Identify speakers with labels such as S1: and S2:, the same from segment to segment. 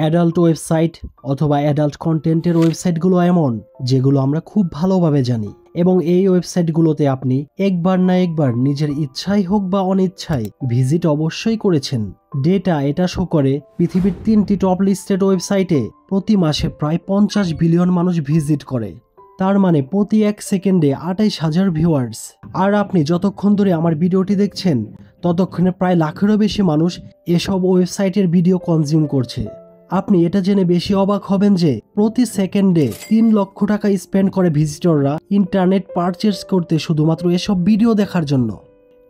S1: Adult website অথবা adult কন্টেন্টের ওয়েবসাইটগুলো এমন যেগুলো আমরা খুব ভালোভাবে জানি, এবং এই ওয়েবসাইটগুলোতে আপনি একবার না একবার নিজের ইচ্ছাই হোক বা অনিচ্ছায় ভিজিট অবশ্যই করেছেন। ডেটা এটা শো করে পৃথিবীর 3টি টপ লিস্টেড ওয়েবসাইটে প্রতি মাসে প্রায় 50 বিলিয়ন মানুষ ভিজিট করে। তার মানে প্রতি 1 সেকেন্ডে 28,000 ভিউয়ার্স। আর আপনি যতক্ষণ ধরে আমার ভিডিওটি দেখছেন ততক্ষণে প্রায় লাখেরও বেশি মানুষ এসব ওয়েবসাইটের ভিডিও কনজিউম করছে। আপনি এটা জেনে বেশি অবাক হবেন যে প্রতি সেকেন্ডে 3 লক্ষ টাকা স্পেন্ড করে ভিজিটররা ইন্টারনেট পারচেজ করতে শুধুমাত্র এসব ভিডিও দেখার জন্য।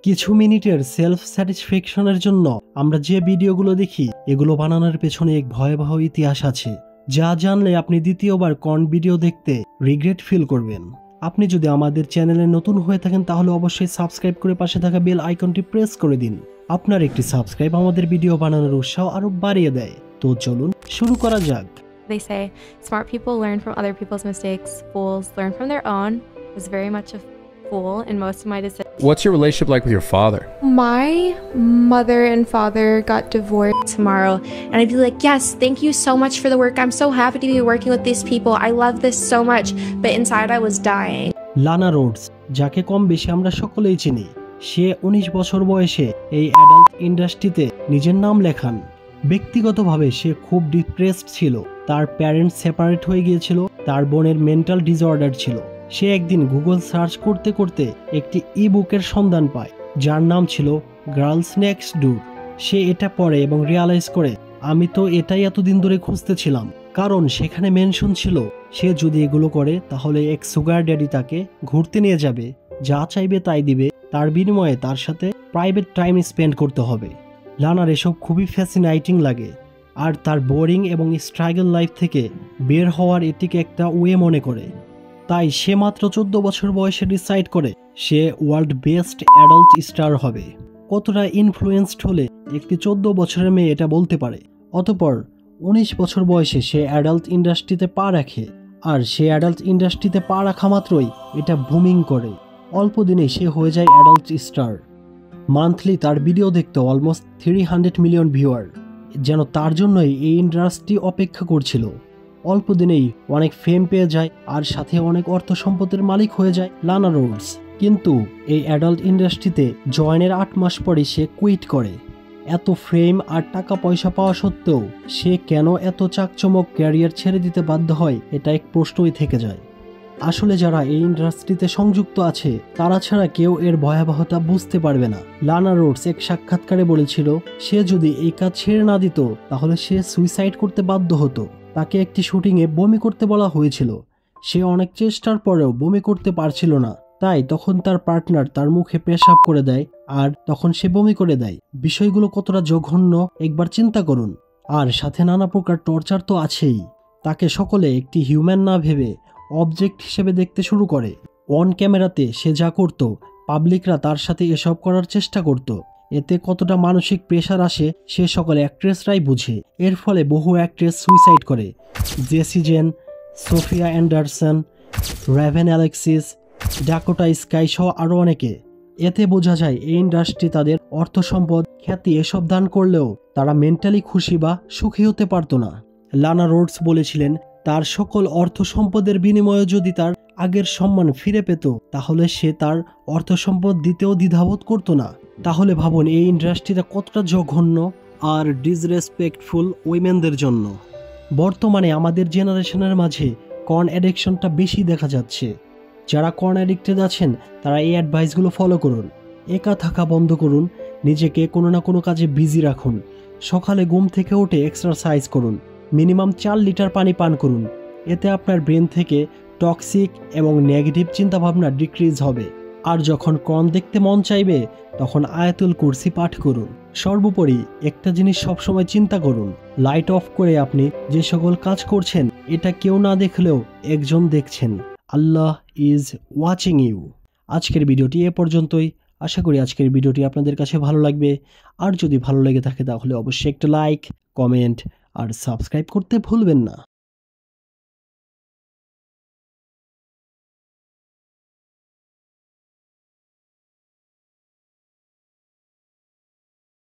S1: কিছু মিনিটের সেলফ স্যাটিসফ্যাকশনের জন্য আমরা যে ভিডিওগুলো দেখি এগুলো বানানোর পেছনে এক ভয়াবহ ইতিহাস আছে, যা জানলে আপনি দ্বিতীয়বার কোন ভিডিও দেখতে রিগ্রেট ফিল করবেন। আপনি যদি আমাদের চ্যানেলে নতুন হয়ে থাকেন তাহলে অবশ্যই সাবস্ক্রাইব করে পাশে থাকা বেল আইকনটি প্রেস করে দিন। আপনার একটি সাবস্ক্রাইব আমাদের ভিডিও বানানোর উৎসাহ আরো বাড়িয়ে দেয়। তো চলুন শুরু করা যাক।
S2: They say smart people learn from other people's mistakes, fools learn from their own. I was very much a fool in most of my decisions.
S3: What's your relationship like with your father?
S2: My mother and father got divorced
S4: tomorrow, and I'd be like, yes, thank you so much for the work. I'm so happy to be working with these people. I love this so much. But inside I was dying.
S1: লানা Rhodes, যাকে কম বেশি আমরা সকলেই চিনি, সে 19 বছর বয়সে এই adult ইন্ডাস্ট্রিতে নিজের নাম লেখান। ব্যক্তিগতভাবে সে খুব ডিপ্রেসড ছিল। তার প্যারেন্টস সেপারেট হয়ে গিয়েছিল, তার বোনের মেন্টাল ডিসঅর্ডার ছিল। সে একদিন গুগল সার্চ করতে করতে একটি ই-বুকের সন্ধান পায় যার নাম ছিল গার্লস নেক্সট ডোর। সে এটা পড়ে এবং রিয়ালাইজ করে, আমি তো এটাই এতদিন ধরে খুঁজতেছিলাম। কারণ সেখানে মেনশন ছিল সে যদি এগুলো করে তাহলে এক সুগার ড্যাডি তাকে ঘুরতে নিয়ে যাবে, যা চাইবে তাই দিবে, তার বিনিময়ে তার সাথে প্রাইভেট টাইম স্পেন্ড করতে হবে। লানার এসব খুবই ফ্যাসিনাইটিং লাগে, আর তার বোরিং এবং স্ট্রাগল লাইফ থেকে বের হওয়ার এটিকে একটা ওয়ে মনে করে। তাই সে মাত্র 14 বছর বয়সে ডিসাইড করে সে ওয়ার্ল্ড বেস্ট অ্যাডাল্ট স্টার হবে। কতটা ইনফ্লুয়েন্সড হলে একটি 14 বছরের মেয়ে এটা বলতে পারে। অতঃপর 19 বছর বয়সে সে অ্যাডাল্ট ইন্ডাস্ট্রিতে পা রাখে, আর সে অ্যাডাল্ট ইন্ডাস্ট্রিতে পা রাখা মাত্রই এটা বুমিং করে। অল্প দিনেই সে হয়ে যায় অ্যাডাল্ট স্টার। মান্থলি তার ভিডিও দেখতে অলমোস্ট 300 মিলিয়ন ভিউয়ার, যেন তার জন্যই এই ইন্ডাস্ট্রি অপেক্ষা করছিল। অল্প দিনেই অনেক ফেম পেয়ে যায়, আর সাথে অনেক অর্থ সম্পদের মালিক হয়ে যায় লানা রোডস। কিন্তু এই অ্যাডাল্ট ইন্ডাস্ট্রিতে জয়েনের 8 মাস পরে সে কুইট করে। এত ফেম আর টাকা পয়সা পাওয়া সত্ত্বেও সে কেন এত চাকচমক ক্যারিয়ার ছেড়ে দিতে বাধ্য হয়, এটা এক প্রশ্নই থেকে যায়। আসলে যারা এই ইন্ডাস্ট্রিতে সংযুক্ত আছে তারা ছাড়া কেউ এর ভয়াবহতা বুঝতে পারবে না। লানা রোডস এক সাক্ষাৎকারে বলেছিল সে যদি এই কাজ ছেড়ে না দিত তাহলে সে সুইসাইড করতে বাধ্য হতো। তাকে একটি শুটিংয়ে বমি করতে বলা হয়েছিল, সে অনেক চেষ্টার পরেও বমি করতে পারছিল না। তাই তখন তার পার্টনার তার মুখে পেশাব করে দেয়, আর তখন সে বমি করে দেয়। বিষয়গুলো কতটা জঘন্য একবার চিন্তা করুন। আর সাথে নানা প্রকার টর্চার তো আছেই। তাকে সকলে একটি হিউম্যান না ভেবে অবজেক্ট হিসেবে দেখতে শুরু করে। অন ক্যামেরাতে সে যা করত পাবলিকরা তার সাথে এসব করার চেষ্টা করত। এতে কতটা মানসিক প্রেশার আসে সে সকল অ্যাক্ট্রেসরাই বুঝে। এর ফলে বহু অ্যাক্ট্রেস সুইসাইড করে। Jessie Jane, Sophia Anderson, Raven Alexis, Dakota Skye সহ আরও অনেকে। এতে বোঝা যায় এই ইন্ডাস্ট্রি তাদের অর্থ সম্পদ, খ্যাতি এসব দান করলেও তারা মেন্টালি খুশি বা সুখী হতে পারত না। লানা রোডস বলেছিলেন তার সকল অর্থ সম্পদের বিনিময়ে যদি তার আগের সম্মান ফিরে পেত তাহলে সে তার অর্থ সম্পদ দিতেও দ্বিধাবোধ করত না। তাহলে ভাবুন এই ইন্ডাস্ট্রিটা কতটা জঘন্য আর ডিসরেসপেক্টফুল উইমেনদের জন্য। বর্তমানে আমাদের জেনারেশনের মাঝে কর্ন অ্যাডিকশনটা বেশি দেখা যাচ্ছে। যারা কর্ন অ্যাডিক্টেড আছেন তারা এই অ্যাডভাইসগুলো ফলো করুন। একা থাকা বন্ধ করুন, নিজেকে কোনো না কোনো কাজে বিজি রাখুন। সকালে ঘুম থেকে উঠে এক্সারসাইজ করুন, মিনিমাম 4 লিটার পানি পান করুন। এতে আপনার ব্রেন থেকে টক্সিক এবং নেগেটিভ চিন্তাভাবনা ডিক্রিজ হবে। আর যখন কর্ন দেখতে মন চাইবে তখন আয়াতুল কুরসি পাঠ করুন। সর্বোপরি একটা জিনিস সবসময় চিন্তা করুন, লাইট অফ করে আপনি যে সকল কাজ করছেন এটা কেউ না দেখলেও একজন দেখছেন। আল্লাহ ইজ ওয়াচিং ইউ। আজকের ভিডিওটি এ পর্যন্তই। আশা করি আজকের ভিডিওটি আপনাদের কাছে ভালো লাগবে। আর যদি ভালো লেগে থাকে তাহলে অবশ্যই একটা লাইক, কমেন্ট আর সাবস্ক্রাইব করতে ভুলবেন না।